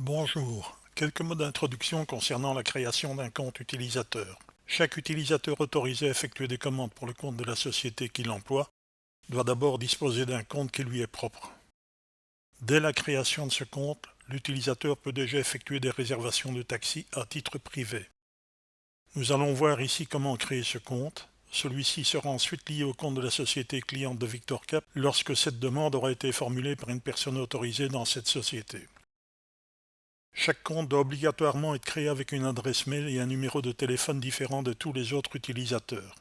Bonjour, quelques mots d'introduction concernant la création d'un compte utilisateur. Chaque utilisateur autorisé à effectuer des commandes pour le compte de la société qui l'emploie doit d'abord disposer d'un compte qui lui est propre. Dès la création de ce compte, l'utilisateur peut déjà effectuer des réservations de taxi à titre privé. Nous allons voir ici comment créer ce compte. Celui-ci sera ensuite lié au compte de la société cliente de VictorCap lorsque cette demande aura été formulée par une personne autorisée dans cette société. Chaque compte doit obligatoirement être créé avec une adresse mail et un numéro de téléphone différent de tous les autres utilisateurs.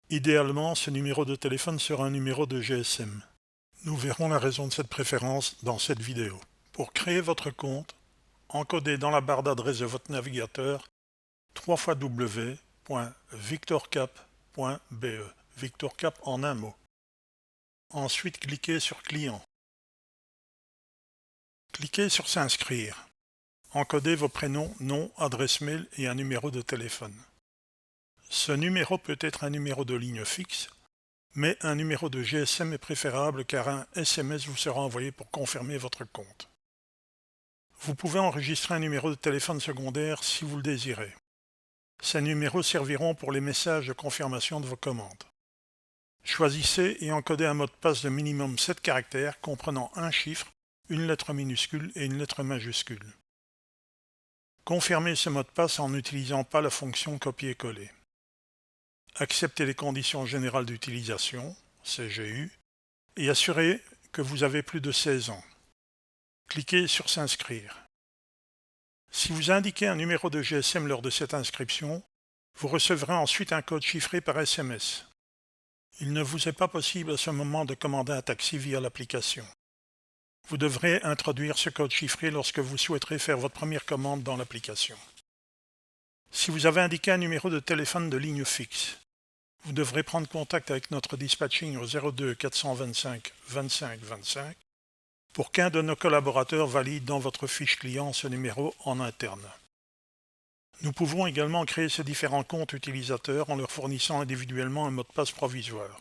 Idéalement, ce numéro de téléphone sera un numéro de GSM. Nous verrons la raison de cette préférence dans cette vidéo. Pour créer votre compte, encodez dans la barre d'adresse de votre navigateur www.victorcap.be, VictorCap en un mot. Ensuite, cliquez sur Client. Cliquez sur S'inscrire. Encodez vos prénoms, nom, adresse mail et un numéro de téléphone. Ce numéro peut être un numéro de ligne fixe, mais un numéro de GSM est préférable car un SMS vous sera envoyé pour confirmer votre compte. Vous pouvez enregistrer un numéro de téléphone secondaire si vous le désirez. Ces numéros serviront pour les messages de confirmation de vos commandes. Choisissez et encodez un mot de passe de minimum 7 caractères comprenant un chiffre, une lettre minuscule et une lettre majuscule. Confirmez ce mot de passe en n'utilisant pas la fonction copier-coller. Acceptez les conditions générales d'utilisation, CGU, et assurez que vous avez plus de 16 ans. Cliquez sur S'inscrire. Si vous indiquez un numéro de GSM lors de cette inscription, vous recevrez ensuite un code chiffré par SMS. Il ne vous est pas possible à ce moment de commander un taxi via l'application. Vous devrez introduire ce code chiffré lorsque vous souhaiterez faire votre première commande dans l'application. Si vous avez indiqué un numéro de téléphone de ligne fixe, vous devrez prendre contact avec notre dispatching au 02 425 25 25 pour qu'un de nos collaborateurs valide dans votre fiche client ce numéro en interne. Nous pouvons également créer ces différents comptes utilisateurs en leur fournissant individuellement un mot de passe provisoire.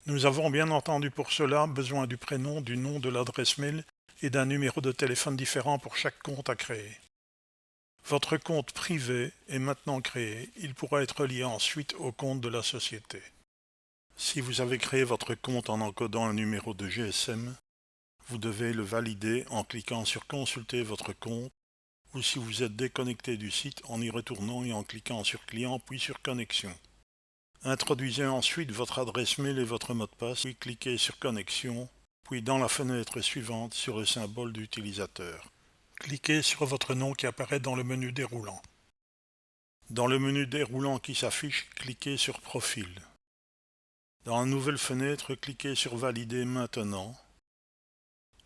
Nous avons bien entendu pour cela besoin du prénom, du nom, de l'adresse mail et d'un numéro de téléphone différent pour chaque compte à créer. Votre compte privé est maintenant créé, il pourra être lié ensuite au compte de la société. Si vous avez créé votre compte en encodant un numéro de GSM, vous devez le valider en cliquant sur Consulter votre compte ou si vous êtes déconnecté du site en y retournant et en cliquant sur Client puis sur Connexion. Introduisez ensuite votre adresse mail et votre mot de passe, puis cliquez sur Connexion, puis dans la fenêtre suivante sur le symbole d'utilisateur. Cliquez sur votre nom qui apparaît dans le menu déroulant. Dans le menu déroulant qui s'affiche, cliquez sur Profil. Dans la nouvelle fenêtre, cliquez sur Valider maintenant.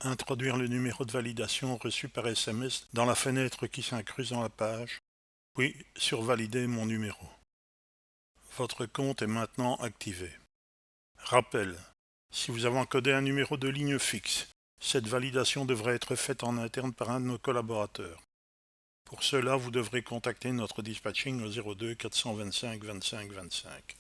Introduire le numéro de validation reçu par SMS dans la fenêtre qui s'incruste dans la page, puis sur Valider mon numéro. Votre compte est maintenant activé. Rappel, si vous avez encodé un numéro de ligne fixe, cette validation devrait être faite en interne par un de nos collaborateurs. Pour cela, vous devrez contacter notre dispatching au 02 425 25 25.